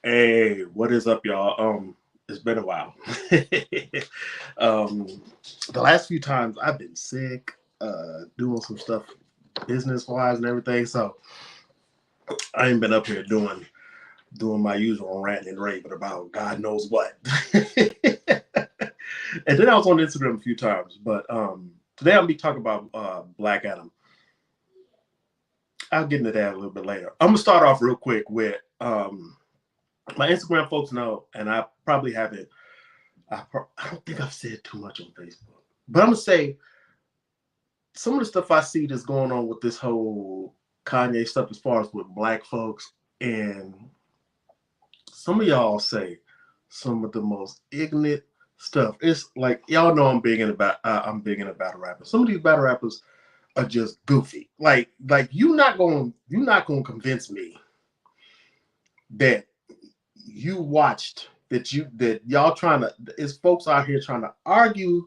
Hey, what is up, y'all? It's been a while. um, the last few times I've been sick, doing some stuff business wise and everything. So I ain't been up here doing my usual ranting and raving about God knows what. And then I was on Instagram a few times, but today I'll be talking about Black Adam. I'll get into that a little bit later. I'm gonna start off real quick with my Instagram folks know, and I probably haven't. I don't think I've said too much on Facebook, but I'm gonna say some of the stuff I see that's going on with this whole Kanye stuff, as far as with Black folks, and some of y'all say some of the most ignorant stuff. It's like y'all know I'm big into battle rappers. Some of these battle rappers are just goofy. Like you're not gonna convince me that you watched that y'all trying to is folks out here trying to argue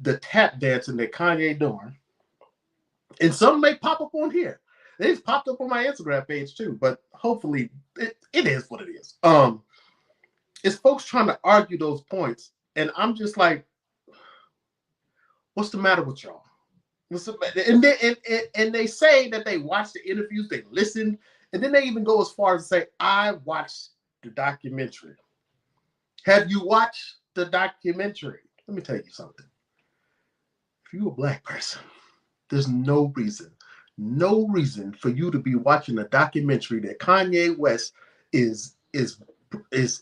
the tap dancing that Kanye doing, and some may pop up on here. They just popped up on my Instagram page too, but hopefully it is what it is. It's folks trying to argue those points, and I'm just like, what's the matter with y'all? And they say that they watch the interviews, they listen, and then they even go as far as to say, I watched the documentary. Have you watched the documentary? Let me tell you something. If you're a Black person, there's no reason for you to be watching a documentary that Kanye West is is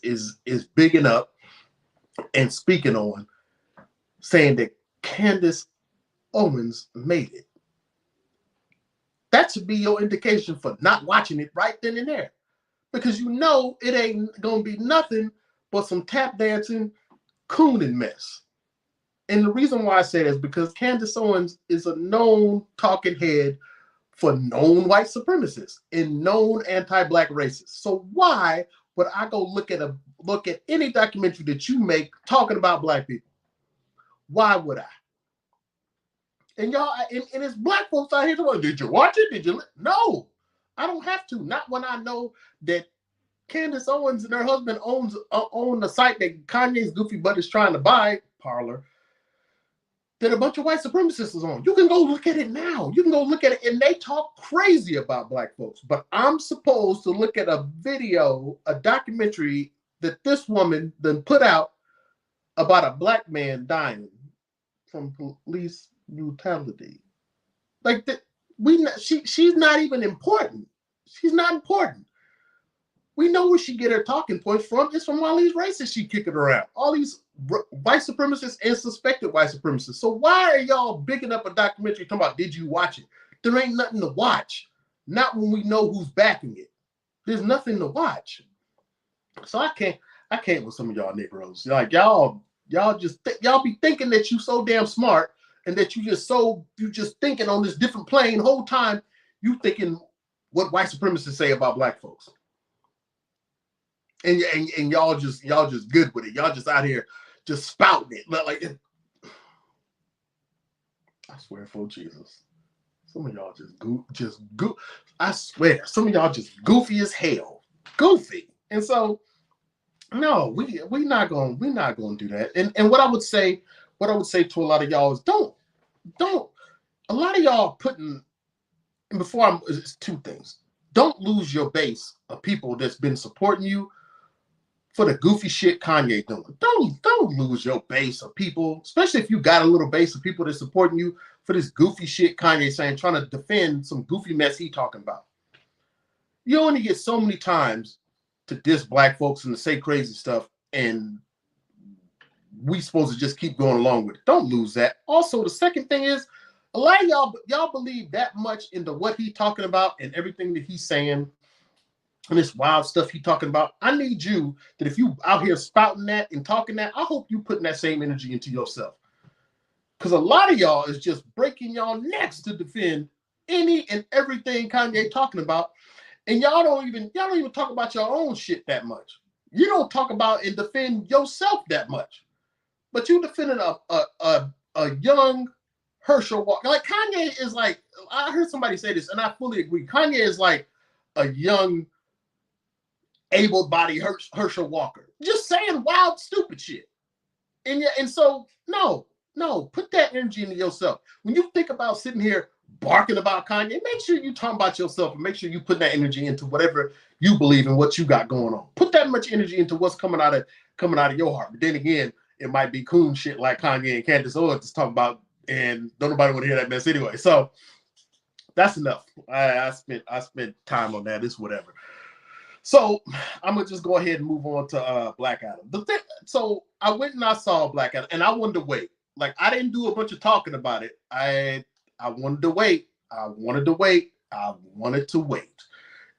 is bigging up and speaking on, saying that Candace Owens made it. That should be your indication for not watching it right then and there, because you know it ain't gonna be nothing but some tap dancing, cooning mess. And the reason why I say that is because Candace Owens is a known talking head for known white supremacists and known anti-black racists. So why would I go look at any documentary that you make talking about Black people? Why would I? And y'all, and it's Black folks out here talking, did you watch it? Did you? No, I don't have to. Not when I know that Candace Owens and her husband own the site that Kanye's goofy butt is trying to buy, Parler, that a bunch of white supremacists is on. You can go look at it now. You can go look at it, and they talk crazy about Black folks. But I'm supposed to look at a video, a documentary that this woman then put out about a Black man dying from police brutality. Like that, she's not even important. She's not important. We know where she get her talking points from. It's from all these racists she kicking around. All these white supremacists and suspected white supremacists. So why are y'all bigging up a documentary talking about did you watch it? There ain't nothing to watch. Not when we know who's backing it. There's nothing to watch. So I can't with some of y'all Negroes. Like y'all y'all be thinking that you so damn smart and that you just thinking on this different plane the whole time. You thinking what white supremacists say about Black folks. And y'all just good with it. Y'all just out here just spouting it. Like I swear for Jesus. Some of y'all just go. I swear, some of y'all just goofy as hell. Goofy. And so no, we not gonna do that. And what I would say to a lot of y'all is don't a lot of y'all putting and before it's two things. Don't lose your base of people that's been supporting you for the goofy shit Kanye doing. Don't lose your base of people, especially if you got a little base of people that's supporting you for this goofy shit Kanye saying, trying to defend some goofy mess he talking about. You only get so many times to diss Black folks and to say crazy stuff, and we supposed to just keep going along with it. Don't lose that. Also, the second thing is, a lot of y'all believe that much into what he talking about and everything that he's saying and this wild stuff he talking about. I need you that if you out here spouting that and talking that, I hope you putting that same energy into yourself. Because a lot of y'all is just breaking y'all necks to defend any and everything Kanye talking about. And y'all don't even talk about your own shit that much. You don't talk about and defend yourself that much. But you defending a young Herschel Walker. Like Kanye is like, I heard somebody say this, and I fully agree. Kanye is like a young able-bodied Herschel Walker, just saying wild, stupid shit. And so no, put that energy into yourself. When you think about sitting here barking about Kanye, make sure you talk about yourself and make sure you put that energy into whatever you believe and what you got going on. Put that much energy into what's coming out of your heart. But then again, it might be coon shit like Kanye and Candace Owens talking about, and don't nobody want to hear that mess anyway. So that's enough. I spent time on that. It's whatever. So I'm gonna just go ahead and move on to Black Adam. So I went and I saw Black Adam, and I wanted to wait. Like, I didn't do a bunch of talking about it. I wanted to wait. I wanted to wait.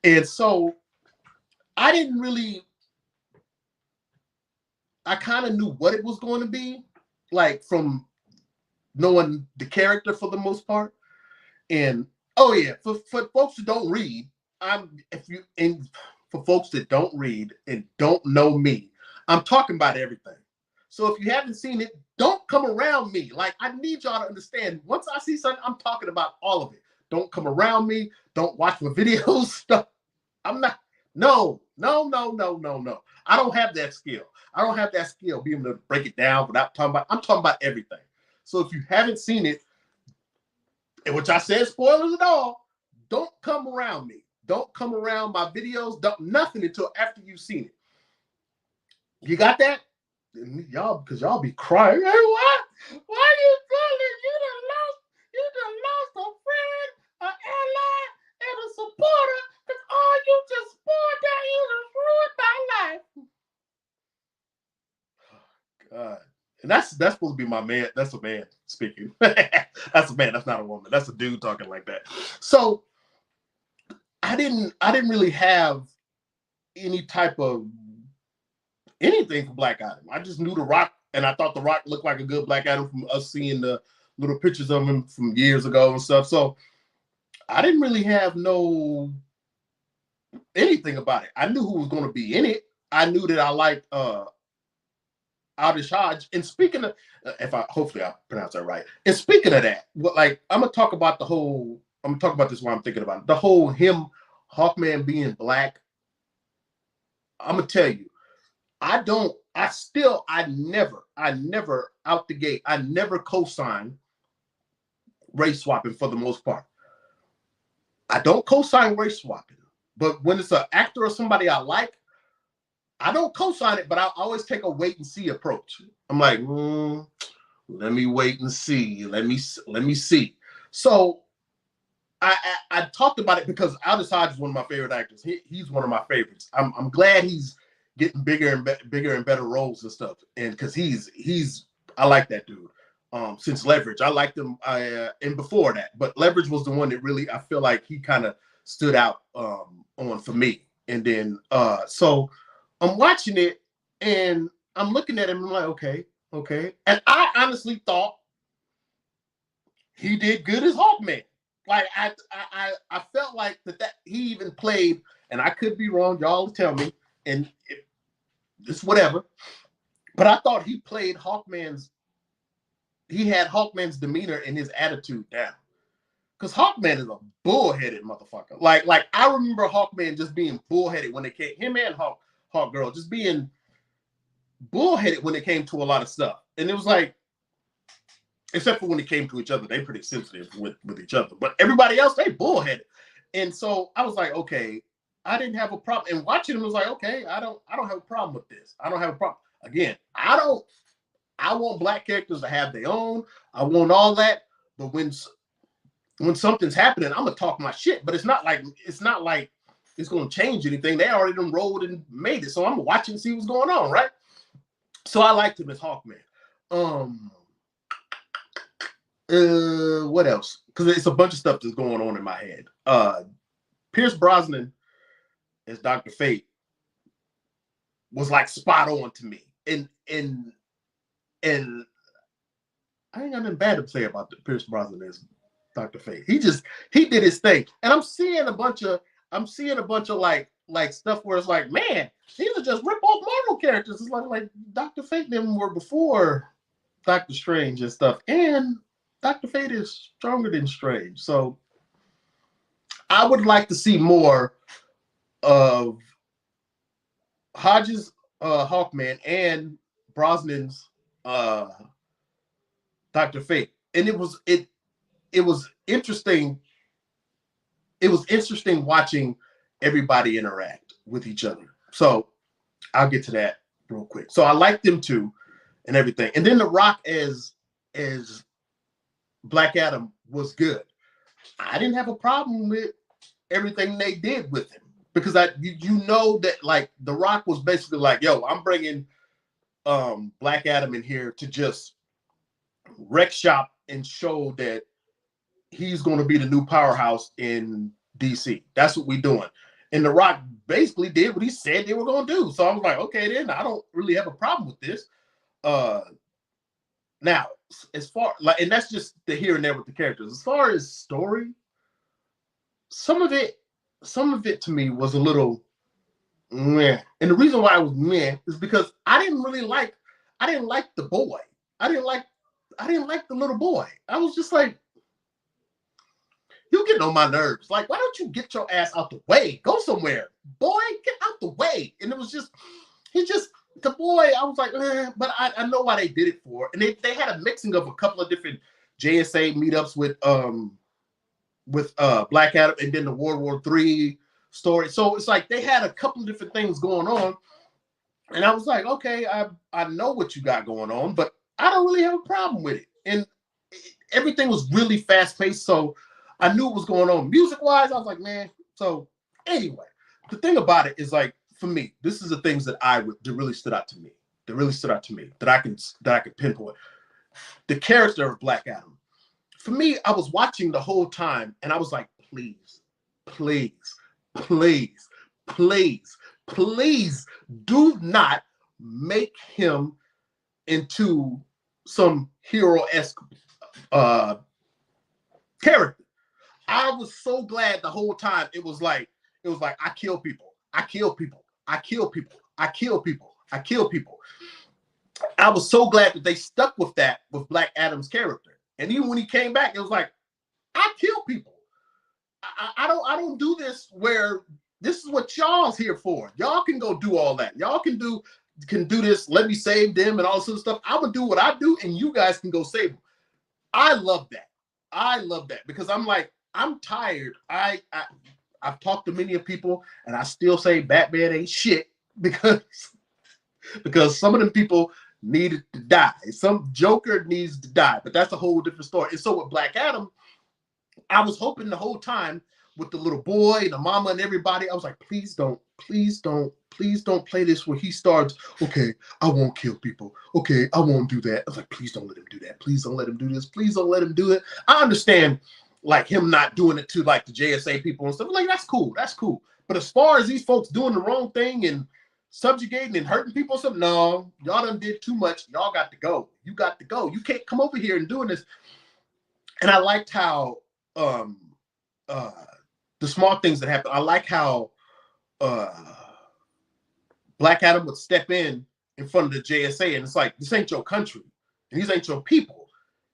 And so I didn't really. I kind of knew what it was going to be, like from knowing the character for the most part. And oh yeah, for folks who don't read, for folks that don't read and don't know me, I'm talking about everything. So if you haven't seen it, don't come around me. Like, I need y'all to understand. Once I see something, I'm talking about all of it. Don't come around me. Don't watch my videos. I'm not. No. I don't have that skill. I don't have that skill, being able to break it down without talking about. I'm talking about everything. So if you haven't seen it, which I said spoilers and all, don't come around me. Don't come around my videos. Nothing until after you've seen it. You got that? Y'all, because y'all be crying. Hey, what? Why you feeling? You done lost a friend, an ally, and a supporter. Because all you just spoiled that, you just ruined my life. God. And that's supposed to be my man. That's a man speaking. That's a man. That's not a woman. That's a dude talking like that. So I didn't really have any type of anything for Black Adam. I just knew The Rock, and I thought The Rock looked like a good Black Adam from us seeing the little pictures of him from years ago and stuff. So I didn't really have anything about it. I knew who was going to be in it. I knew that I liked Aldis Hodge. And speaking of, hopefully I pronounce that right. And speaking of that, like, I'm gonna talk about this while I'm thinking about it. The whole Hawkman being black. I'm gonna tell you, I never out the gate, I never co-sign race swapping for the most part. I don't co-sign race swapping, but when it's an actor or somebody I like, I don't co-sign it, but I always take a wait and see approach. I'm like, let me wait and see. Let me see. So I talked about it because Aldis Hodge is one of my favorite actors. He's one of my favorites. I'm glad he's getting bigger and better roles and stuff. And because I like that dude. Since Leverage, I liked him. And before that, but Leverage was the one that really, I feel like he kind of stood out on for me. And then so I'm watching it and I'm looking at him and I'm like, okay. And I honestly thought he did good as Hawkman. Like, I felt like that he even played, and I could be wrong, y'all tell me, and it's whatever. But I thought he played he had Hawkman's demeanor and his attitude down. Because Hawkman is a bullheaded motherfucker. Like I remember Hawkman just being bullheaded when it came, him and Hawkgirl just being bullheaded when it came to a lot of stuff. And it was like, except for when it came to each other, they pretty sensitive with each other. But everybody else, they bullheaded. And so I was like, okay, I didn't have a problem. And watching him was like, okay, I don't have a problem with this. I don't have a problem. Again, I want black characters to have their own. I want all that. But when something's happening, I'm gonna talk my shit. But it's not like it's gonna change anything. They already done rolled and made it. So I'm watching to see what's going on, right? So I liked him as Hawkman. What else? Because it's a bunch of stuff that's going on in my head. Pierce Brosnan as Dr. Fate was like spot on to me. And I ain't got nothing bad to say about Pierce Brosnan as Dr. Fate. He did his thing. And I'm seeing a bunch of like stuff where it's like, man, these are just rip-off Marvel characters. It's like Dr. Fate them were before Doctor Strange and stuff. And Dr. Fate is stronger than Strange. So I would like to see more of Hodges Hawkman and Brosnan's Dr. Fate. And it was interesting. It was interesting watching everybody interact with each other. So I'll get to that real quick. So I liked them too and everything. And then The Rock as Black Adam was good. I didn't have a problem with everything they did with him because you know that like The Rock was basically like, yo, I'm bringing Black Adam in here to just wreck shop and show that he's going to be the new powerhouse in DC. That's what we're doing. And The Rock basically did what he said they were going to do. So I was like, okay, then I don't really have a problem with this. Now, as far like, and that's just the here and there with the characters. As far as story, some of it to me was a little meh. And the reason why I was meh is because I didn't like the boy. I didn't like the little boy. I was just like, you getting on my nerves. Like, why don't you get your ass out the way? Go somewhere. Boy, get out the way. And it was just, the boy, I was like, but I know why they did it for. And they had a mixing of a couple of different JSA meetups with Black Adam and then the World War III story. So it's like they had a couple of different things going on. And I was like, okay, I know what you got going on, but I don't really have a problem with it. And everything was really fast-paced, so I knew what was going on. Music-wise, I was like, man. So anyway, the thing about it is like, for me, this is the things that really stood out to me. That I could pinpoint. The character of Black Adam. For me, I was watching the whole time, and I was like, please, please, please, please, please do not make him into some hero-esque character. I was so glad the whole time it was like I kill people, I kill people, I kill people, I kill people, I kill people. I was so glad that they stuck with that with Black Adam's character. And even when he came back, it was like, I kill people. I don't do this where this is what y'all's here for. Y'all can go do all that. Y'all can do this. Let me save them and all this other stuff. I would do what I do, and you guys can go save them. I love that. I love that because I'm like, I'm tired. I've talked to many of people, and I still say Batman ain't shit because some of them people needed to die. Some Joker needs to die, but that's a whole different story. And so with Black Adam, I was hoping the whole time with the little boy, the mama, and everybody, I was like, please don't play this where he starts, okay, I won't kill people. Okay, I won't do that. I was like, please don't let him do that. Please don't let him do this. Please don't let him do it. I understand like him not doing it to like the JSA people and stuff. Like, that's cool. That's cool. But as far as these folks doing the wrong thing and subjugating and hurting people or something, no, y'all done did too much. Y'all got to go. You got to go. You can't come over here and doing this. And I liked how the small things that happen. I like how Black Adam would step in front of the JSA, and it's like, this ain't your country, and these ain't your people.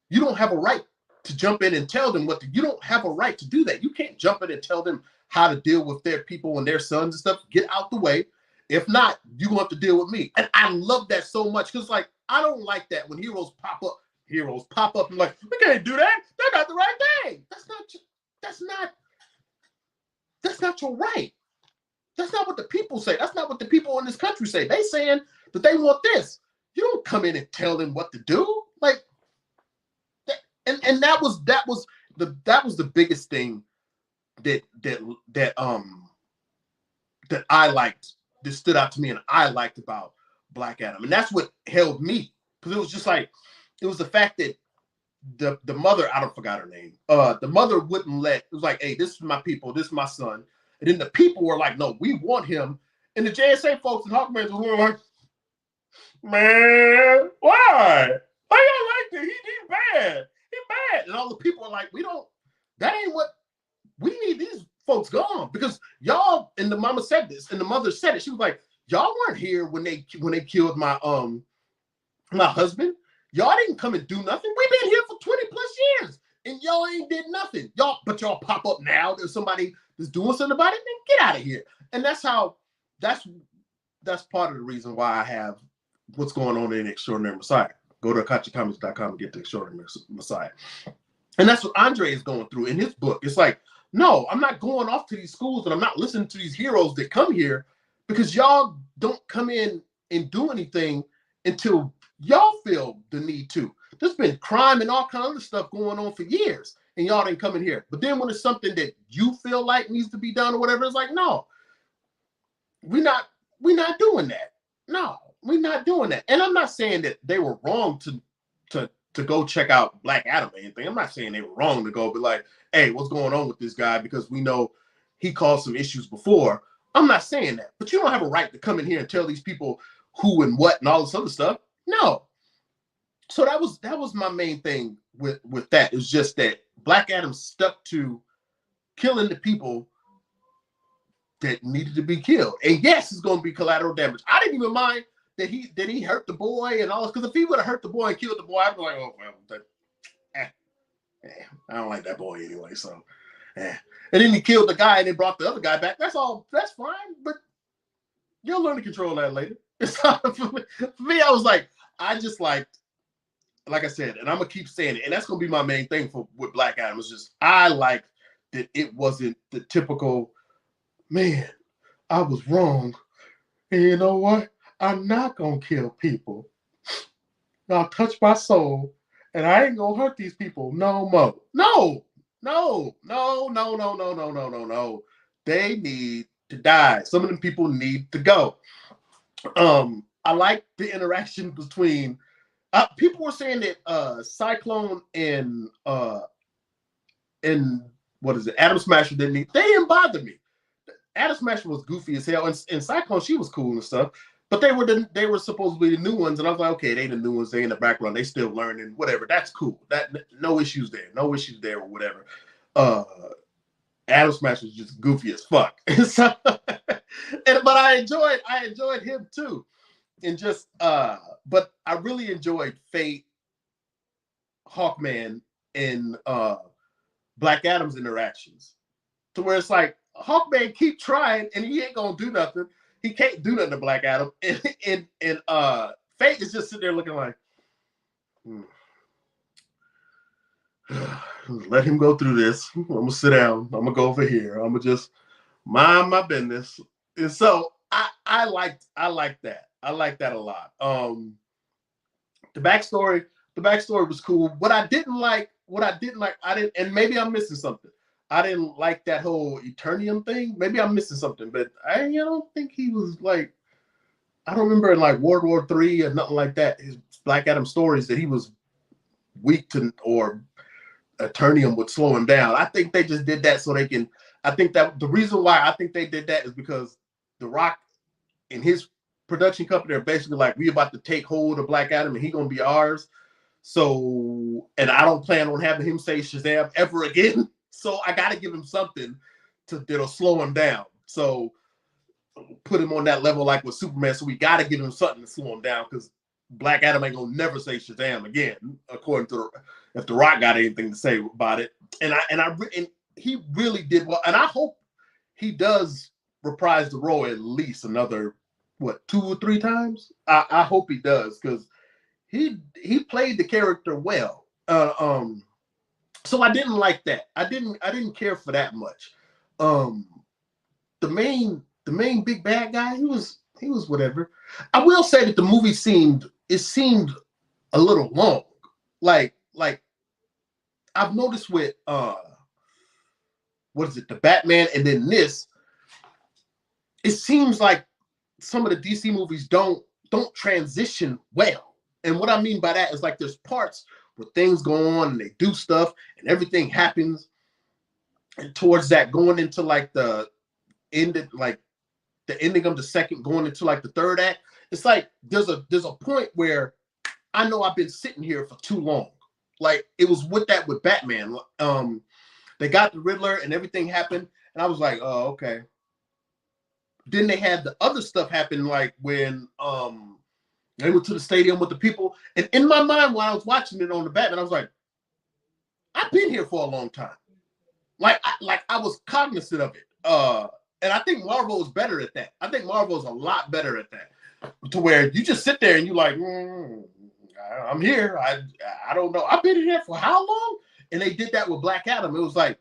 You don't have a right to jump in and tell them you don't have a right to do that. You can't jump in and tell them how to deal with their people and their sons and stuff. Get out the way. If not, you're going to have to deal with me. And I love that so much because, like, I don't like that when heroes pop up and like, we can't do that. That's not the right thing. That's not your right. That's not what the people say. That's not what the people in this country say. They saying that they want this. You don't come in and tell them what to do. Like, and that was the biggest thing that I liked, that stood out to me, and I liked about Black Adam. And that's what held me, because it was just like, it was the fact that the mother, I don't forgot her name. The mother wouldn't let, it was like, hey, this is my people, this is my son. And then the people were like, no, we want him. And the JSA folks and Hawkman were like, man, why? Why y'all like this? He's bad. He's bad. And all the people are like, that ain't what, we need these folks gone. Because y'all, and the mama said this, and the mother said it. She was like, y'all weren't here when they killed my husband. Y'all didn't come and do nothing. We've been here for 20 plus years, and y'all ain't did nothing. Y'all pop up now. There's somebody that's doing something about it. Then get out of here. And that's part of the reason why I have what's going on in Extraordinary Messiah. Go to akachicomics.com and get the Extraordinary Messiah. And that's what Andre is going through in his book. It's like, no, I'm not going off to these schools and I'm not listening to these heroes that come here because y'all don't come in and do anything until y'all feel the need to. There's been crime and all kinds of stuff going on for years and y'all didn't come in here. But then when it's something that you feel like needs to be done or whatever, it's like, no, we're not doing that. No, we're not doing that. And I'm not saying that they were wrong to go check out Black Adam or anything. I'm not saying they were wrong to go be like, hey, what's going on with this guy? Because we know he caused some issues before. I'm not saying that. But you don't have a right to come in here and tell these people who and what and all this other stuff. No. So that was my main thing with that. It's just that Black Adam stuck to killing the people that needed to be killed. And yes, it's going to be collateral damage. I didn't even mind that he hurt the boy and all this, because if he would have hurt the boy and killed the boy, I'd be like, oh well, I don't like that boy anyway. So, and then he killed the guy and then brought the other guy back. That's all. That's fine, but you'll learn to control that later. It's not, for me, I was like, I just like I said, and I'm gonna keep saying it, and that's gonna be my main thing with Black Adam. Is just I like that it wasn't the typical, man, I was wrong, and you know what? I'm not gonna kill people. I'll touch my soul, and I ain't gonna hurt these people no more. No. They need to die. Some of them people need to go. I like the interaction between. People were saying that Cyclone and what is it? Atom Smasher didn't need. They didn't bother me. Atom Smasher was goofy as hell, and Cyclone, she was cool and stuff. But they were supposedly the new ones, and I was like, okay, they the new ones. They in the background. They still learning. Whatever. That's cool. That no issues there. No issues there or whatever. Atom Smasher was just goofy as fuck. So, but I enjoyed him too, and just but I really enjoyed Fate, Hawkman, and Black Adam's interactions, to where it's like Hawkman keep trying and he ain't gonna do nothing. He can't do nothing to Black Adam, and Fate is just sitting there looking like, let him go through this. I'm gonna sit down. I'm gonna go over here. I'm gonna just mind my business. And so I liked that. I liked that a lot. The backstory was cool. What I didn't like, and maybe I'm missing something. I didn't like that whole Eternium thing. Maybe I'm missing something, but I don't think he was like, I don't remember in like World War III or nothing like that. His Black Adam stories that he was weak to, or Eternium would slow him down. I think they just did that so they can. I think that the reason why I think they did that is because The Rock and his production company are basically like, we about to take hold of Black Adam and he gonna be ours. So, and I don't plan on having him say Shazam ever again. So I got to give him something that'll slow him down. So put him on that level like with Superman. So we got to give him something to slow him down, because Black Adam ain't gonna never say Shazam again, according to if The Rock got anything to say about it. And he really did well. And I hope he does reprise the role at least another 2 or 3 times. I hope he does, because he played the character well. So I didn't like that. I didn't care for that much. The main big bad guy, he was whatever. I will say that the movie seemed a little long. Like I've noticed with what is it, the Batman, and then this, it seems like some of the DC movies don't transition well. And what I mean by that is like there's parts where things go on and they do stuff and everything happens, and towards that going into like the ending of the second, going into like the third act, it's like there's a point where I know I've been sitting here for too long. Like it was with Batman. They got the Riddler and everything happened, and I was like, oh, okay. Then they had the other stuff happen, like when they went to the stadium with the people. And in my mind, while I was watching it on the Batman, I was like, I've been here for a long time. Like I was cognizant of it. And I think Marvel is better at that. I think Marvel is a lot better at that. To where you just sit there and you like, I'm here. I don't know. I've been here for how long? And they did that with Black Adam. It was like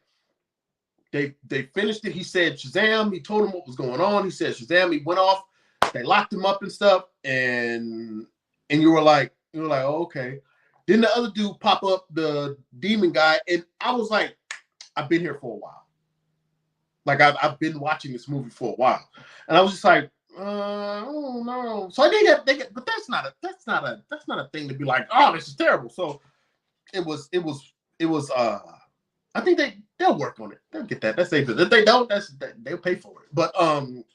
they finished it. He said Shazam. He told him what was going on. He said Shazam. He went off. They locked him up and stuff. And you were like, oh, okay. Then the other dude pop up, the demon guy, and I was like, I've been here for a while. Like I've been watching this movie for a while, and I was just like, oh no. So I did but that's not a thing to be like, oh, this is terrible. So it was. I think they'll work on it. They'll get that. That's safe. If they don't, they'll pay for it. But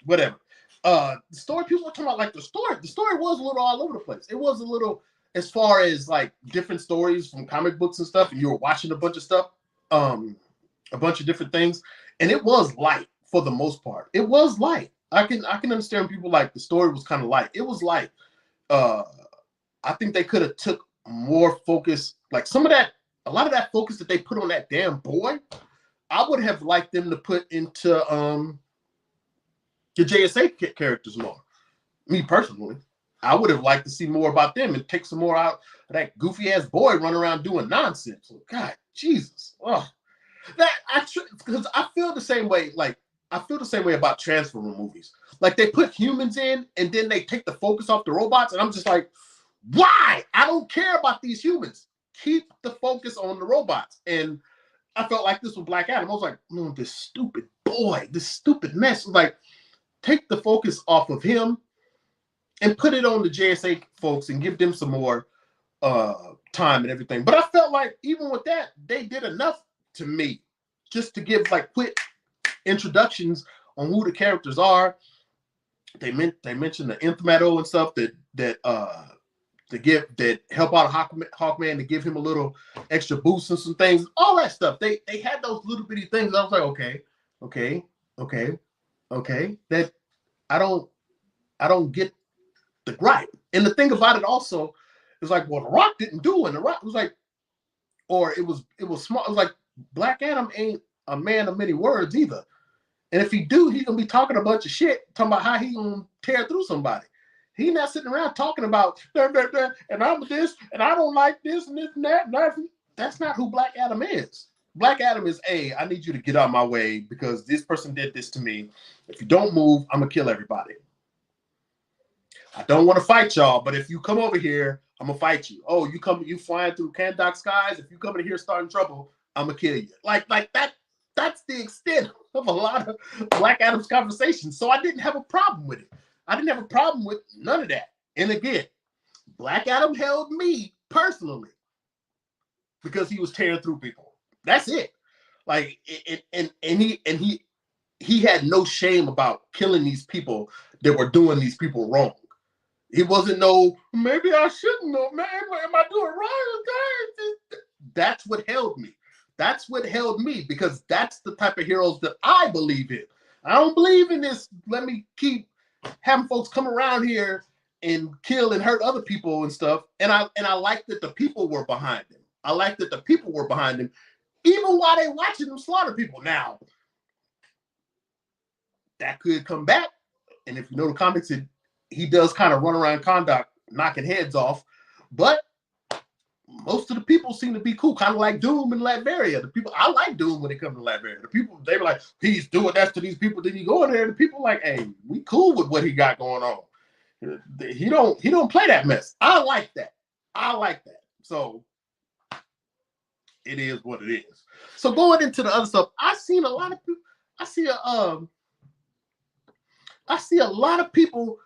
whatever. The story, people were talking about, like, the story was a little all over the place. It was a little, as far as like different stories from comic books and stuff, and you were watching a bunch of stuff, a bunch of different things, and it was light for the most part. It was light. I can understand people like the story was kind of light. It was light. I think they could have took more focus, like a lot of that focus that they put on that damn boy. I would have liked them to put into the JSA characters more. Me personally, I would have liked to see more about them and take some more out of that goofy ass boy running around doing nonsense. God, Jesus, because I feel the same way. Like, I feel the same way about Transformer movies. Like, they put humans in and then they take the focus off the robots, and I'm just like, why? I don't care about these humans. Keep the focus on the robots. And I felt like this with Black Adam. I was like, this stupid boy, this stupid mess. Like, take the focus off of him and put it on the JSA folks and give them some more time and everything. But I felt like even with that, they did enough to me just to give like quick introductions on who the characters are. They mentioned the Nth Metal and stuff that help out Hawkman, to give him a little extra boost and some things, all that stuff. They had those little bitty things. I was like, okay. That I don't get the gripe. And the thing about it also is like, well, The Rock didn't do it. And The Rock was like, or it was smart. It was like, Black Adam ain't a man of many words either. And if he do, he's gonna be talking a bunch of shit, talking about how he gonna tear through somebody. He not sitting around talking about and I'm this and I don't like this and this and that. That's not who Black Adam is. Black Adam is, I need you to get out of my way because this person did this to me. If you don't move, I'm gonna kill everybody. I don't want to fight y'all, but if you come over here, I'm gonna fight you. Oh, you flying through Kahndaq skies. If you come in here starting trouble, I'm gonna kill you. Like that. That's the extent of a lot of Black Adam's conversations. So I didn't have a problem with it. I didn't have a problem with none of that. And again, Black Adam held me personally because he was tearing through people. That's it. Like, and he had no shame about killing these people that were doing these people wrong. He wasn't maybe I shouldn't know, man. Am I doing wrong? That's what held me. That's what held me, because that's the type of heroes that I believe in. I don't believe in this, let me keep having folks come around here and kill and hurt other people and stuff. And I like that the people were behind him. I like that the people were behind him, even while they watching him slaughter people. Now, that could come back. And if you know the comics, he does kind of run around Kahndaq knocking heads off. But most of the people seem to be cool, kind of like Doom and Latveria. The people, I like Doom when it comes to Latveria. The people, they were like, he's doing that to these people. Then you go in there, and the people like, hey, we cool with what he got going on. He don't play that mess. I like that. So it is what it is. So going into the other stuff, I see a lot of people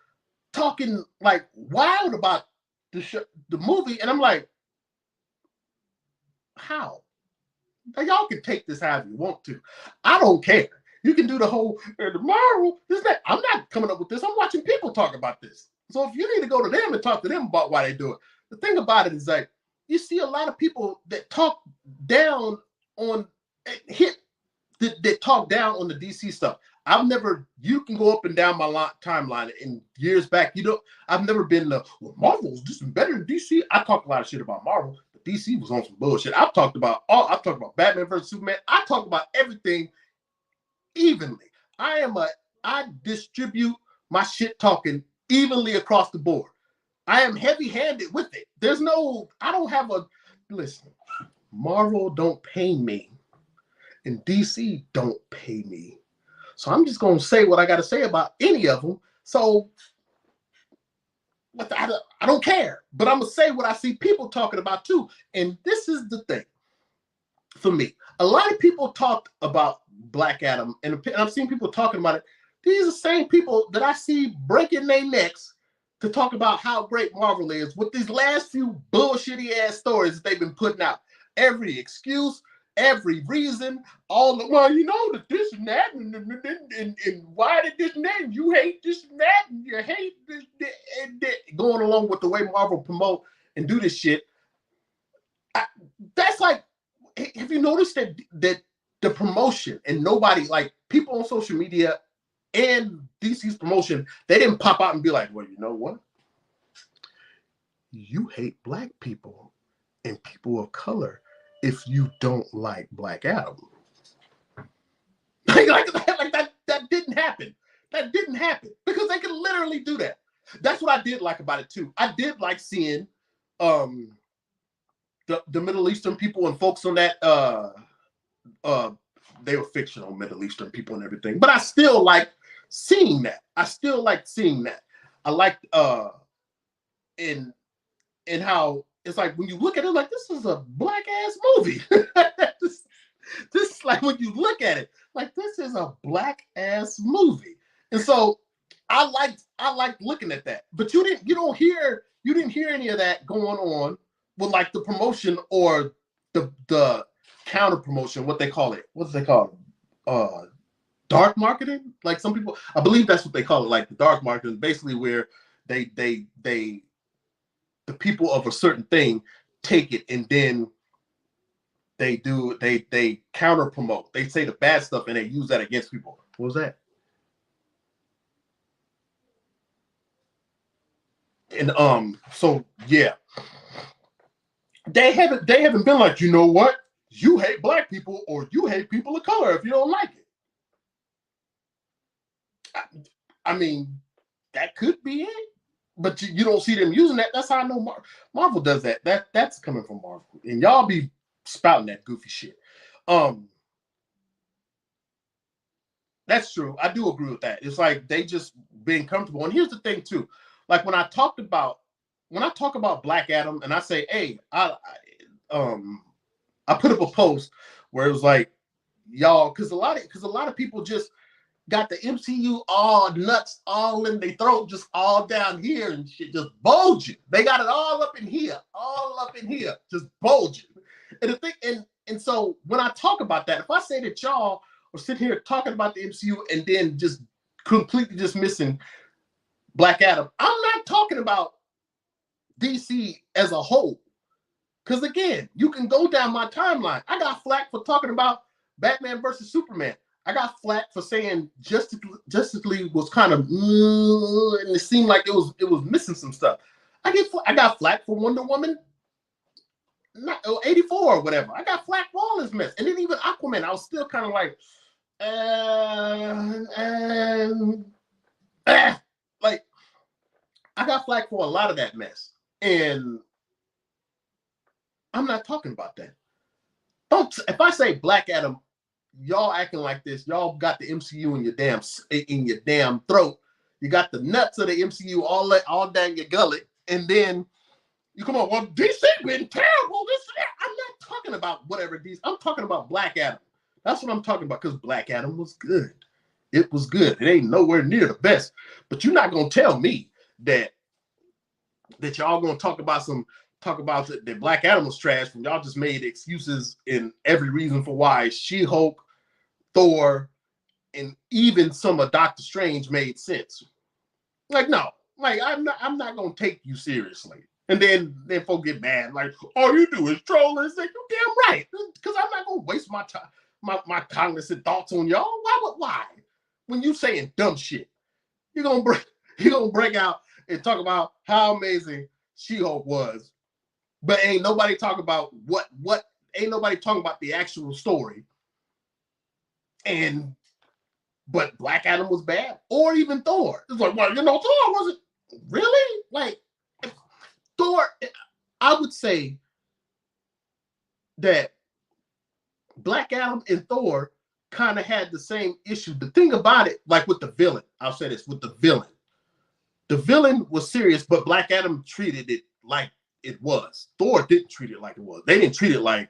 talking like wild about the movie, and I'm like, how? Now, y'all can take this however you want to. I don't care. You can do the whole tomorrow. I'm not coming up with this. I'm watching people talk about this. So if you need to go to them and talk to them about why they do it. The thing about it is, like, you see a lot of people that talk down on that talk down on the DC stuff. You can go up and down my timeline, and years back, I've never been Marvel's just better than DC. I talk a lot of shit about Marvel, but DC was on some bullshit. I've talked about Batman versus Superman. I talk about everything evenly. I am a I distribute my shit talking evenly across the board. I am heavy-handed with it. There's no, I don't have a, listen, Marvel don't pay me and DC don't pay me. So I'm just going to say what I got to say about any of them. So I don't care, but I'm going to say what I see people talking about too. And this is the thing for me. A lot of people talked about Black Adam, and I've seen people talking about it. These are the same people that I see breaking their necks to talk about how great Marvel is with these last few bullshitty ass stories that they've been putting out. Every excuse, every reason, all the, well, you know, that this and that, and why did this and that, and you hate this and that, and you hate this, and that, going along with the way Marvel promote and do this shit. That's like, have you noticed that the promotion and nobody, like people on social media and DC's promotion, they didn't pop out and be like, well, you know what? You hate Black people and people of color if you don't like Black Adam. like that didn't happen. That didn't happen because they could literally do that. That's what I did like about it too. I did like seeing the Middle Eastern people and folks on that they were fictional Middle Eastern people and everything, but I still like seeing that. I liked in how it's like when you look at it, like this is a Black ass movie. this like when you look at it, like this is a Black ass movie. And so I liked looking at that. But you didn't hear any of that going on with like the promotion or the counter promotion, what they call it. What do they call it? Dark marketing? Like some people, I believe that's what they call it, like the dark marketing, basically where they the people of a certain thing take it and then they counter promote. They say the bad stuff and they use that against people. What was that? And so yeah. They haven't been like, you know what? You hate Black people or you hate people of color if you don't like it. I mean, that could be it, but you don't see them using that. That's how I know Marvel does that. That's coming from Marvel, and y'all be spouting that goofy shit. That's true. I do agree with that. It's like they just being comfortable. And here's the thing too, like when I talk about Black Adam, and I say, hey, I put up a post where it was like, y'all, because a lot of people just got the MCU all nuts, all in their throat, just all down here and shit, just bulging. They got it all up in here, just bulging. And the thing, and so when I talk about that, if I say that y'all are sitting here talking about the MCU and then just completely dismissing Black Adam, I'm not talking about DC as a whole. Because again, you can go down my timeline. I got flack for talking about Batman versus Superman. I got flack for saying Justice League was kind of and it seemed like it was missing some stuff. I got flack for Wonder Woman 84 or whatever. I got flack for all this mess. And then even Aquaman, I was still kind of like, like I got flack for a lot of that mess. And I'm not talking about that. If I say Black Adam, y'all acting like this. Y'all got the MCU in your damn throat. You got the nuts of the MCU all down your gullet, and then you come on. Well, DC been terrible. I'm not talking about whatever DC. I'm talking about Black Adam. That's what I'm talking about because Black Adam was good. It was good. It ain't nowhere near the best. But you're not gonna tell me that y'all gonna talk about that Black Adam was trash when y'all just made excuses in every reason for why She-Hulk, Thor, and even some of Doctor Strange made sense. Like, no, like I'm not gonna take you seriously. And then folks get mad, like, all you do is troll. And it's like, you're damn right, because I'm not gonna waste my time, my cognizant thoughts on y'all. Why? When you saying dumb shit, you're gonna break out and talk about how amazing She-Hulk was. But ain't nobody talking about ain't nobody talking about the actual story. And but Black Adam was bad, or even Thor. It's like, well, Thor wasn't really like Thor. I would say that Black Adam and Thor kind of had the same issue. The thing about it, like with the villain, I'll say this with the villain was serious, but Black Adam treated it like it was. Thor didn't treat it like it was. They didn't treat it like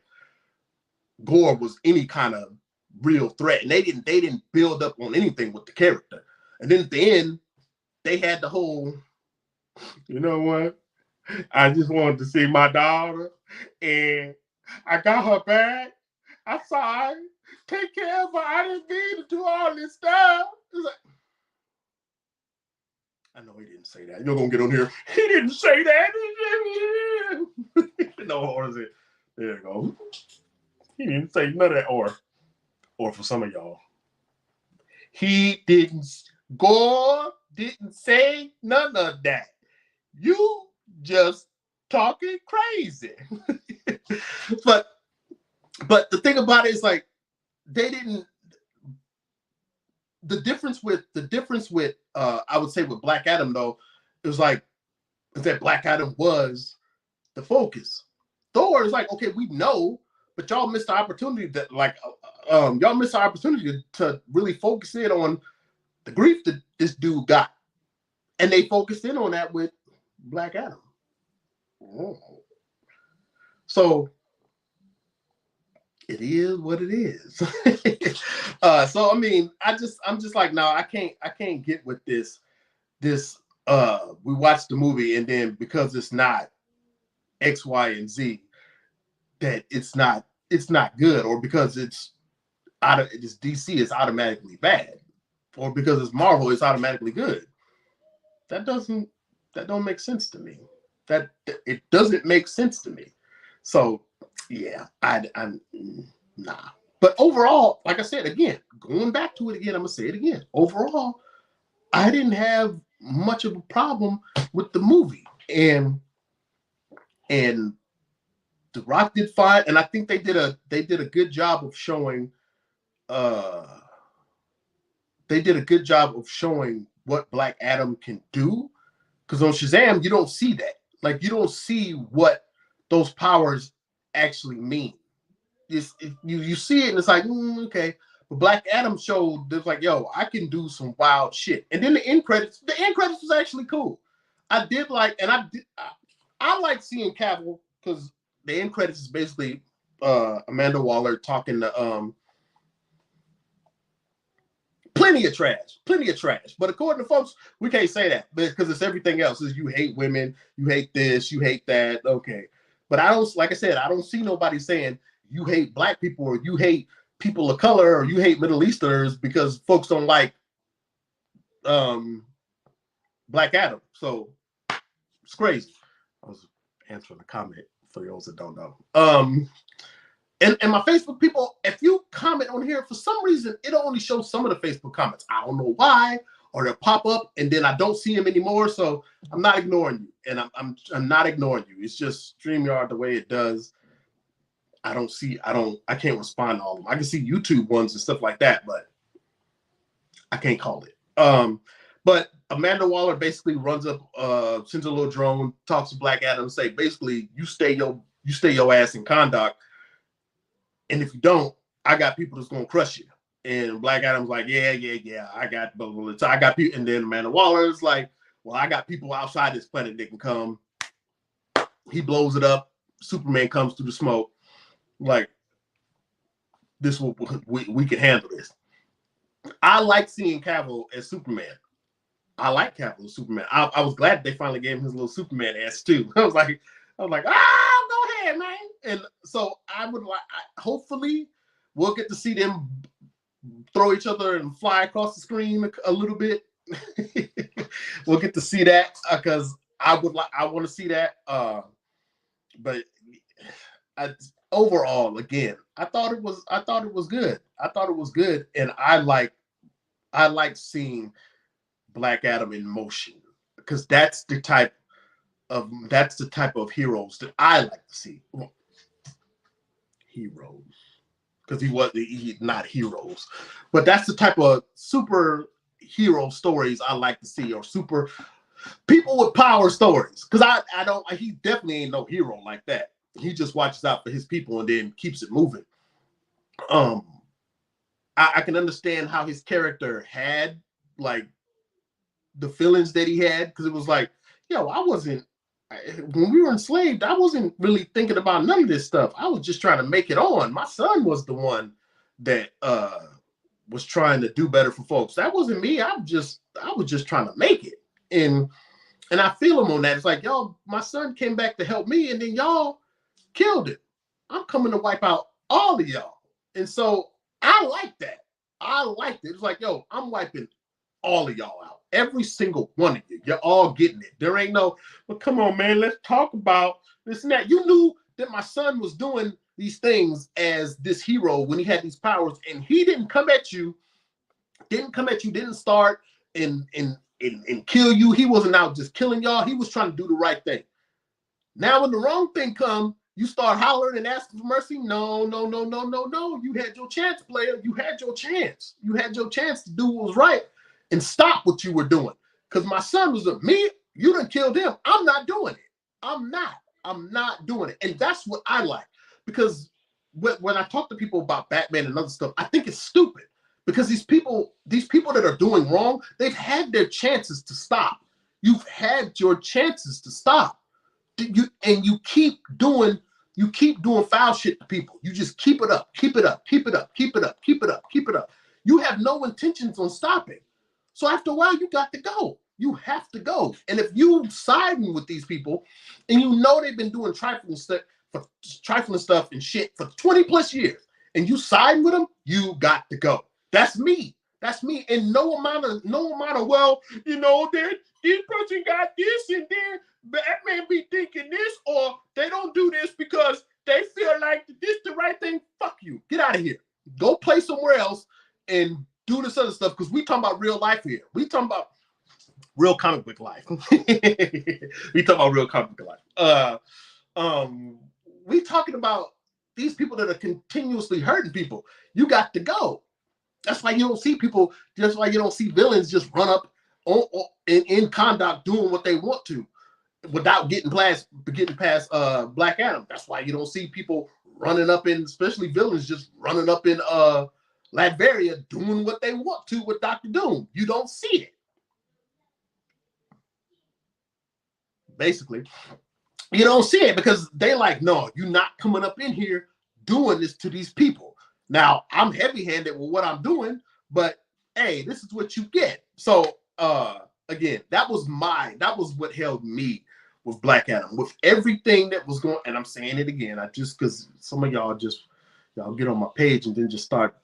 Gore was any kind of real threat, and they didn't build up on anything with the character. And then at the end, they had the whole, you know what? I just wanted to see my daughter, and I got her back. I'm sorry. Take care of her. I didn't mean to do all this stuff. Like, I know he didn't say that. You're gonna get on here. He didn't say that. No, or is it? There you go. He didn't say none of that. Or for some of y'all, Gore didn't say none of that. You just talking crazy. But the thing about it is, like, they didn't. The difference with I would say with Black Adam, though, it was like that Black Adam was the focus. Thor is like, okay, we know, but y'all missed the opportunity to really focus in on the grief that this dude got, and they focused in on that with Black Adam. Oh. So it is what it is. So I mean, I'm just like, no, I can't get with this. We watched the movie, and then because it's not X, Y, and Z, that it's not good, or because it's DC, it's automatically bad, or because it's Marvel, it's automatically good. That don't make sense to me. That it doesn't make sense to me. So yeah, I'm nah. But overall, like I said, again, going back to it again, I'm gonna say it again. Overall, I didn't have much of a problem with the movie, and The Rock did fine, and I think they did a good job of showing. They did a good job of showing what Black Adam can do, because on Shazam you don't see that. Like, you don't see what those powers actually mean. You see it, and it's like, okay. But Black Adam showed there's like, yo, I can do some wild shit. And then the end credits was actually cool. I did like, and I like seeing Cavill, because the end credits is basically Amanda Waller talking to plenty of trash. But according to folks, we can't say that, because it's everything else. Is you hate women, you hate this, you hate that. Okay. But I don't, like I said, I don't see nobody saying you hate Black people, or you hate people of color, or you hate Middle Easterners because folks don't like Black Adam. So it's crazy. I was answering a comment for those that don't know. And my Facebook people, if you comment on here, for some reason, it only shows some of the Facebook comments. I don't know why, or they'll pop up and then I don't see them anymore. So I'm not ignoring you, and I'm not ignoring you. It's just StreamYard the way it does. I can't respond to all of them. I can see YouTube ones and stuff like that, but I can't call it. But Amanda Waller basically runs up, sends a little drone, talks to Black Adam, say basically, you stay your ass in Kahndaq. And if you don't, I got people that's gonna crush you. And Black Adam's like, yeah, I got blah, blah, blah. I got people. And then Amanda Waller's like, well, I got people outside this planet that can come. He blows it up. Superman comes through the smoke. Like, this will we can handle this. I like seeing Cavill as Superman. I like Cavill as Superman. I was glad they finally gave him his little Superman ass too. I was like, go ahead, man. And so I would like, hopefully we'll get to see them throw each other and fly across the screen a little bit. We'll get to see that, because I want to see that. But overall, again, I thought it was good. And I like seeing Black Adam in motion, because that's the type of heroes that I like to see. Heroes. because he not heroes, but that's the type of superhero stories I like to see, or super people with power stories. Because I don't, he definitely ain't no hero like that. He just watches out for his people and then keeps it moving. I can understand how his character had like the feelings that he had, because it was like, yo, when we were enslaved, I wasn't really thinking about none of this stuff. I was just trying to make it on. My son was the one that was trying to do better for folks. That wasn't me. I was just trying to make it. And I feel him on that. It's like, y'all, my son came back to help me, and then y'all killed it. I'm coming to wipe out all of y'all. And so I like that. I liked it. It's like, yo, I'm wiping all of y'all out. Every single one of you. You're all getting it. There ain't no, well, come on, man, let's talk about this and that. You knew that my son was doing these things as this hero when he had these powers, and he didn't come at you, didn't start and kill you. He wasn't out just killing y'all. He was trying to do the right thing. Now when the wrong thing comes, you start hollering and asking for mercy. No. You had your chance, player. You had your chance. You had your chance to do what was right and stop what you were doing. Because my son was me. You done killed him. I'm not doing it. I'm not doing it. And that's what I like. Because when I talk to people about Batman and other stuff, I think it's stupid. Because these people that are doing wrong, they've had their chances to stop. You've had your chances to stop. You keep doing foul shit to people. You just keep it up. You have no intentions on stopping. So after a while, you got to go. You have to go. And if you siding with these people, and you know they've been doing trifling stuff and shit for 20 plus years, and you siding with them, you got to go. That's me. And no amount of well, that this person got this, and then Batman be thinking this, or they don't do this because they feel like this the right thing. Fuck you. Get out of here. Go play somewhere else and do this other stuff, because we talking about real life here. We talking about real comic book life. We talking about these people that are continuously hurting people. You got to go. That's why you don't see people, that's why you don't see villains just run up in conduct doing what they want to without getting past Black Adam. That's why you don't see people running up in, especially villains, just running up in Latveria doing what they want to with Dr. Doom. You don't see it. Basically, you don't see it because they like, no, you're not coming up in here doing this to these people. Now, I'm heavy-handed with what I'm doing, but hey, this is what you get. So, again, that was what held me with Black Adam, with everything that was going, and I'm saying it again, because some of y'all get on my page and then just start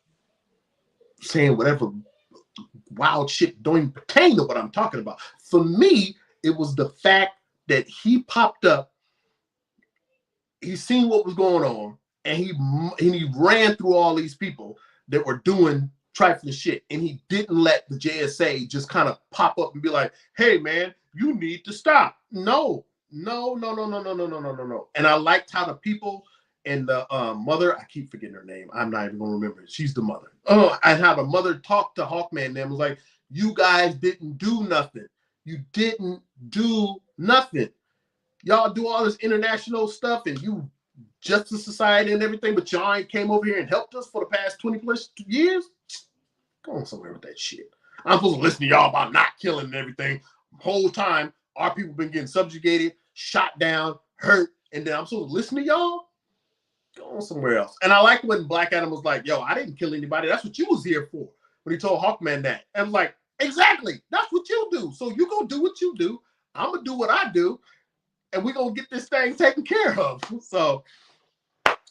saying whatever wild shit don't even pertain to what I'm talking about. For me, it was the fact that he popped up, he seen what was going on, and he ran through all these people that were doing trifling shit, and he didn't let the JSA just kind of pop up and be like, hey man, you need to stop. No. And I liked how the people and the mother, I keep forgetting her name, I'm not even gonna remember it. She's the mother. And how the mother talked to Hawkman and them, was like, you guys didn't do nothing. You didn't do nothing. Y'all do all this international stuff and you Justice Society and everything, but y'all ain't came over here and helped us for the past 20 plus years. Go on somewhere with that shit. I'm supposed to listen to y'all about not killing and everything. The whole time, our people been getting subjugated, shot down, hurt, and then I'm supposed to listen to y'all? Go on somewhere else. And I like when Black Adam was like, yo, I didn't kill anybody. That's what you was here for. When he told Hawkman that. And I was like, exactly. That's what you do. So you go do what you do. I'm going to do what I do. And we're going to get this thing taken care of. So,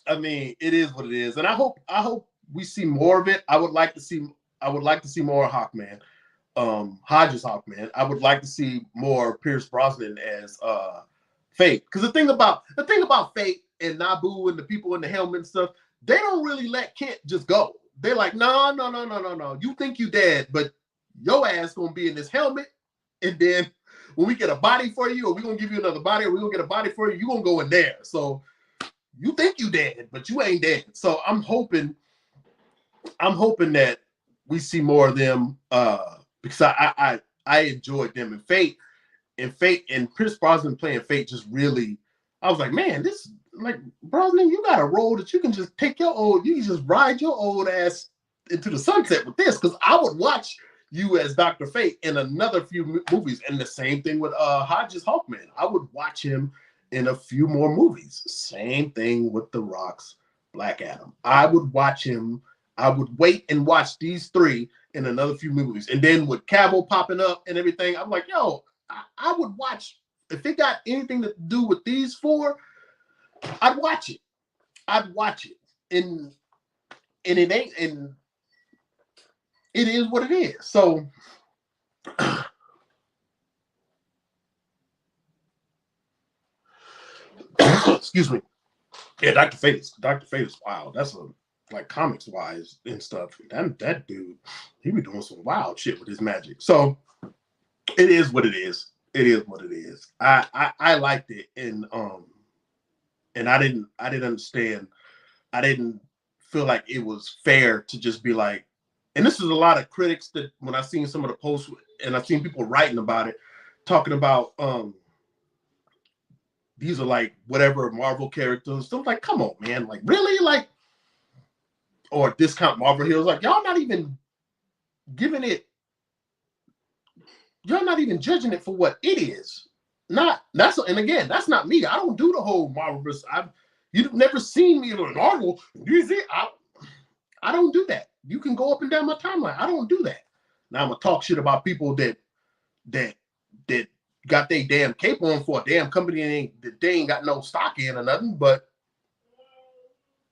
I mean, it is what it is. And I hope we see more of it. I would like to see more Hawkman. Hodges Hawkman. I would like to see more Pierce Brosnan as Fate. Because the thing about Fate and Nabu and the people in the helmet and stuff, they don't really let Kent just go. They're like, no. You think you dead, but your ass gonna be in this helmet, and then when we get a body for you, or we're gonna give you another body, or we're gonna get a body for you, you're gonna go in there. So you think you dead, but you ain't dead. So I'm hoping I'm hoping that we see more of them because I enjoyed them in Fate and Pierce Brosnan playing Fate just really. I was like, man, this like Brosnan, you got a role that you can just take you can just ride your old ass into the sunset with this. Because I would watch you as Dr. Fate in another few movies, and the same thing with Hodges Hawkman. I would watch him in a few more movies. Same thing with The Rock's Black Adam. I would watch him. I would wait and watch these three in another few movies, and then with Cavill popping up and everything, I'm like, yo, I would watch if it got anything to do with these four. I'd watch it. I'd watch it, and it ain't, and it is what it is. So, excuse me. Yeah, Dr. Fate is wild. That's like comics wise and stuff. That dude, he be doing some wild shit with his magic. So it is what it is. It is what it is. I liked it, and I didn't understand. I didn't feel like it was fair to just be like, and this is a lot of critics that when I seen some of the posts and I've seen people writing about it, talking about these are like whatever Marvel characters. So I'm like, come on, man, like really, like, or discount Marvel heroes. Like y'all not even giving it. You're not even judging it for what it is. And again, that's not me. I don't do the whole Marvel versus. You've never seen me like Marvel. I don't do that. You can go up and down my timeline. I don't do that. Now I'm gonna talk shit about people that got their damn cape on for a damn company that they ain't got no stock in or nothing. But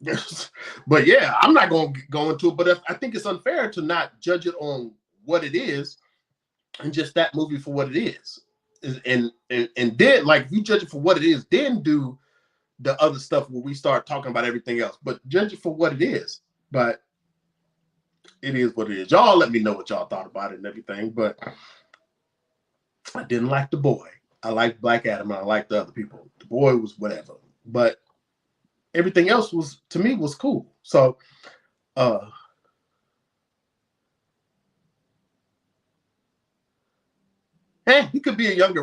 yeah, I'm not gonna go into it. But I think it's unfair to not judge it on what it is. And just that movie for what it is, and then like if you judge it for what it is, then do the other stuff where we start talking about everything else. But judge it for what it is. But it is what it is. Y'all let me know what y'all thought about it and everything. But I didn't like The Boy. I liked Black Adam and I liked the other people. The Boy was whatever. But everything else was to me was cool. So he could be a younger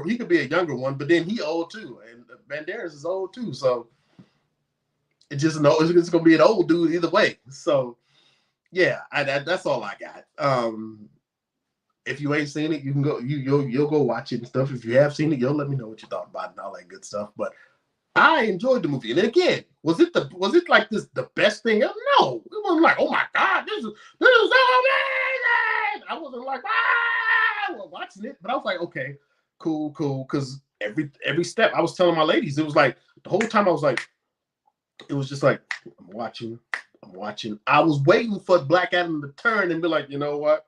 one, but then he old too, and Banderas is old too, so it's gonna be an old dude either way. So yeah, that's all I got. If you ain't seen it, you can go you'll go watch it and stuff. If you have seen it, you'll let me know what you thought about it and all that good stuff. But I enjoyed the movie, and then again, was it like this the best thing ever? No, it wasn't like, oh my god, this is amazing. I wasn't like watching it, but I was like, okay, cool, because every step I was telling my ladies, it was like the whole time I was like, it was just like I'm watching. I was waiting for Black Adam to turn and be like, you know what,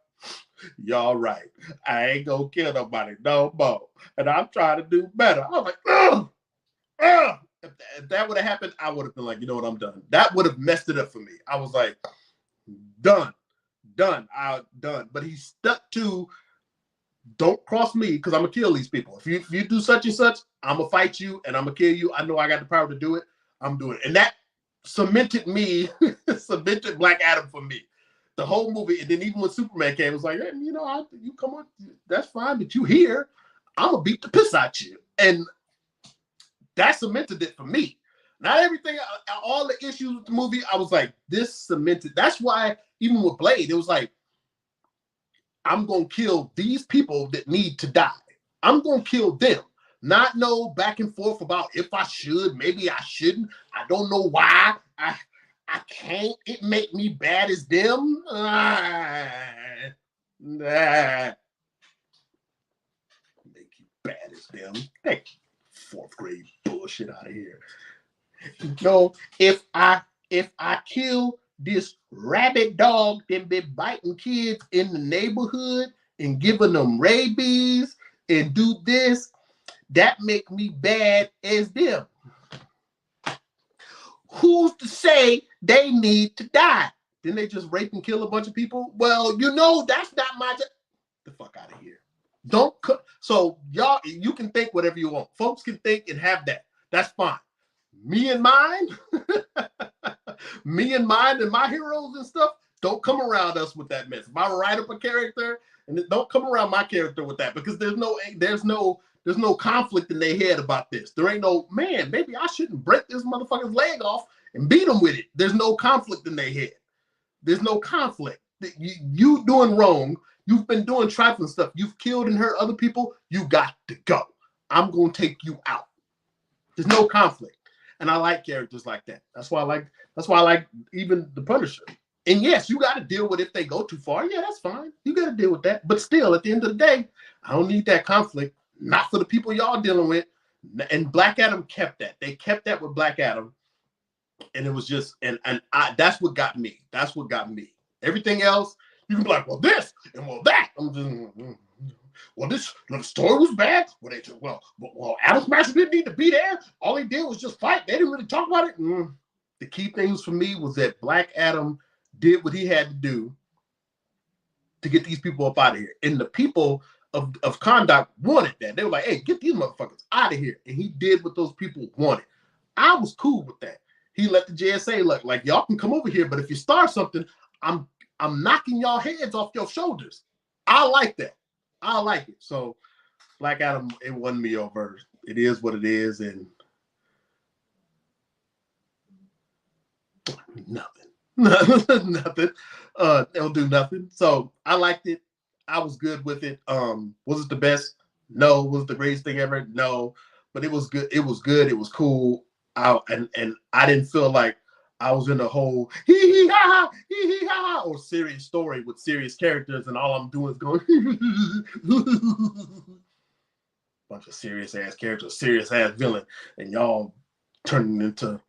y'all right, I ain't gonna kill nobody no more, and I'm trying to do better. I was like, ugh. If that would have happened, I would have been like, you know what, I'm done. That would have messed it up for me. I was like, done. But he stuck to, don't cross me because I'm gonna kill these people. If you do such and such, I'm gonna fight you and I'm gonna kill you. I know I got the power to do it. I'm doing it, and that cemented Black Adam for me. The whole movie, and then even when Superman came, it was like, hey, you know, you come on, that's fine, but you here, I'm gonna beat the piss out you, and that cemented it for me. Not everything, all the issues with the movie, I was like, this cemented. That's why even with Blade, it was like, I'm going to kill these people that need to die. I'm going to kill them. Not no back and forth about if I should, maybe I shouldn't. I don't know why. I can't. It make me bad as them. Make you bad as them. Thank you. Fourth grade bullshit out of here. No, if I kill this rabid dog that been biting kids in the neighborhood and giving them rabies and do this, that make me bad as them. Who's to say they need to die? Didn't they just rape and kill a bunch of people? Well, you know, that's not my job. The fuck out of here. Don't so y'all, you can think whatever you want. Folks can think and have that. That's fine. Me and mine and my heroes and stuff, Don't come around us with that mess. If I write up a character, and don't come around my character with that, because there's no conflict in their head about this. There ain't no, man, maybe I shouldn't break this motherfucker's leg off and beat him with it. There's no conflict in their head. There's no conflict. You doing wrong. You've been doing trifling stuff. You've killed and hurt other people. You got to go. I'm going to take you out. There's no conflict. And I like characters like that. That's why I like even the Punisher. And yes, you got to deal with if they go too far. Yeah, that's fine. You got to deal with that. But still, at the end of the day, I don't need that conflict. Not for the people y'all dealing with. And Black Adam kept that. They kept that with Black Adam. And it was just, that's what got me. That's what got me. Everything else, you can be like, well, this and well, that. I'm just, well, the story was bad. Well, Adam Smasher didn't need to be there. All he did was just fight. They didn't really talk about it. The key things for me was that Black Adam did what he had to do to get these people up out of here. And the people of Kahndaq wanted that. They were like, hey, get these motherfuckers out of here. And he did what those people wanted. I was cool with that. He let the JSA look like y'all can come over here, but if you start something, I'm knocking y'all heads off your shoulders. I like that. I like it. So Black Adam, it won me over. It is what it is, and nothing. Nothing. They'll do nothing. So I liked it. I was good with it. Was it the best? No. Was it the greatest thing ever? No. But it was good. It was good. It was cool. And I didn't feel like I was in a whole hee ha ha or serious story with serious characters, and all I'm doing is going bunch of serious ass characters, serious ass villain, and y'all turning into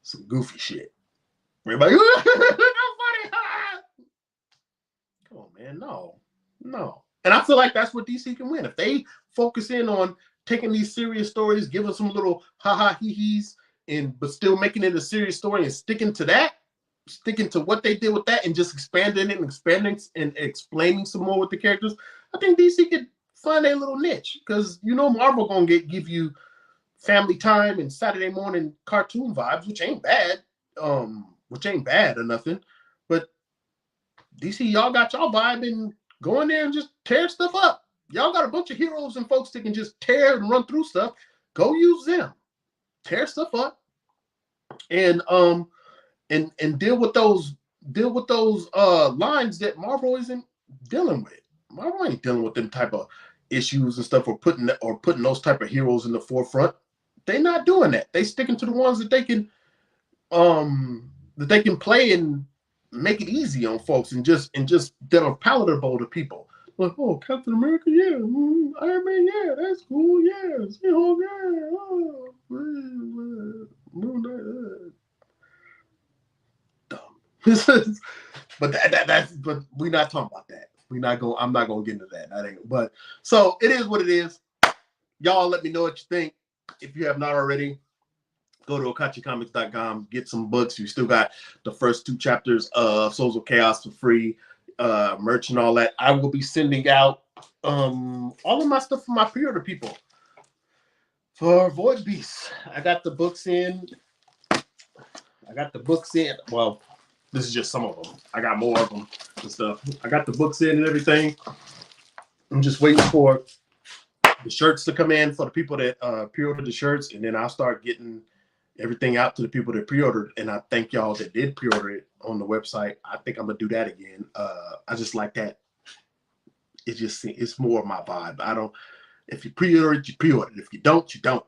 some goofy shit. Everybody, that's funny. Come on, man, no. And I feel like that's what DC can win if they focus in on taking these serious stories, giving some little ha hee hees, but still making it a serious story and sticking to what they did with that, and just expanding and explaining some more with the characters. I think DC could find a little niche, because Marvel gonna give you family time and Saturday morning cartoon vibes, which ain't bad, or nothing. But DC, y'all got y'all vibe, and go in there and just tear stuff up. Y'all got a bunch of heroes and folks that can just tear and run through stuff. Go use them. Tear stuff up, and deal with those lines that Marvel isn't dealing with. Marvel ain't dealing with them type of issues and stuff, or putting those type of heroes in the forefront. They're not doing that. They sticking to the ones that they can play and make it easy on folks, and just that are palatable to people. Like, oh, Captain America, yeah, Iron Man, yeah, that's cool, yeah, She-Hulk, dumb. but we're not talking about that. I'm not gonna get into that. That ain't. But so it is what it is. Y'all, let me know what you think. If you have not already, go to okachicomics.com, get some books. You still got the first 2 chapters of Souls of Chaos for free. Merch and all that. I will be sending out all of my stuff for my pre-order people for Void Beasts. I got the books in. Well, this is just some of them. I got more of them and stuff. I got the books in and everything. I'm just waiting for the shirts to come in for the people that pre-ordered the shirts, and then I'll start getting everything out to the people that pre-ordered. And I thank y'all that did pre-order it on the website. I think I'm gonna do that again. I just like that. It's more of my vibe. If you pre-order it, you pre-order it. If you don't, you don't.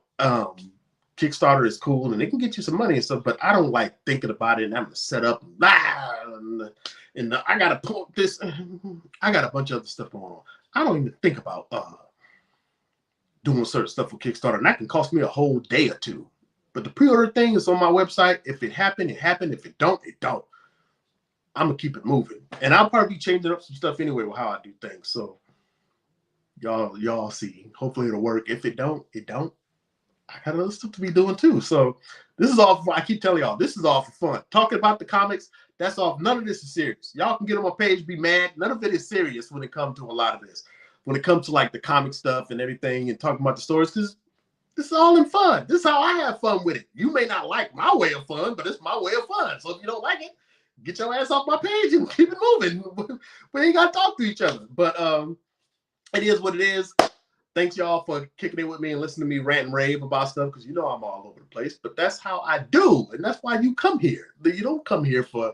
Kickstarter is cool and it can get you some money and stuff, but I don't like thinking about it and having to set up and I gotta pull this. I got a bunch of other stuff going on. I don't even think about doing certain stuff for Kickstarter, and that can cost me a whole day or two. But the pre-order thing is on my website. If it happened, it happened. If it don't, it don't. I'm gonna keep it moving, and I'll probably be changing up some stuff anyway with how I do things. So y'all see. Hopefully it'll work. If it don't, it don't. I got other stuff to be doing too. So this is all I keep telling y'all, this is all for fun. Talking about the comics, that's all. None of this is serious. Y'all can get on my page, be mad. None of it is serious when it comes to a lot of this. When it comes to like the comic stuff and everything and talking about the stories, because this is all in fun. This is how I have fun with it. You may not like my way of fun, but it's my way of fun. So if you don't like it, get your ass off my page and keep it moving. We ain't got to talk to each other. But it is what it is. Thanks, y'all, for kicking it with me and listening to me rant and rave about stuff, because you know I'm all over the place. But that's how I do, and that's why you come here. You don't come here for,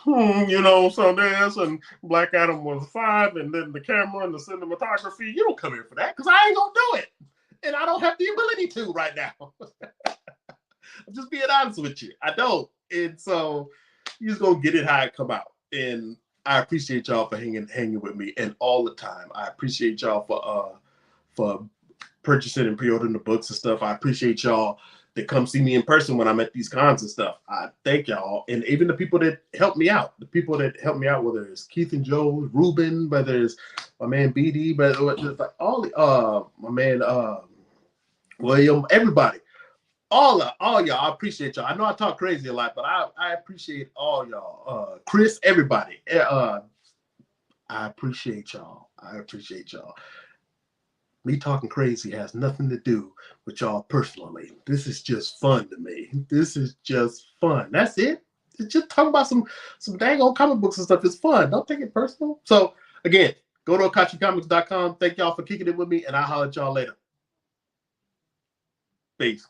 you know, Sundance and Black Adam was 5, and then the camera and the cinematography. You don't come here for that, because I ain't going to do it. And I don't have the ability to right now. I'm just being honest with you. I don't. And so you just going to get it how it come out. And I appreciate y'all for hanging with me and all the time. I appreciate y'all for purchasing and pre-ordering the books and stuff. I appreciate y'all that come see me in person when I'm at these cons and stuff. I thank y'all. And even the people that help me out, whether it's Keith and Joe, Ruben, whether it's my man BD, but like all my man William, everybody. All y'all, I appreciate y'all. I know I talk crazy a lot, but I appreciate all y'all. Chris, everybody. I appreciate y'all. I appreciate y'all. Me talking crazy has nothing to do with y'all personally. This is just fun to me. This is just fun. That's it. It's just talking about some dang old comic books and stuff. It's fun. Don't take it personal. So again, go to akachicomics.com. Thank y'all for kicking it with me, and I'll holler at y'all later. Peace.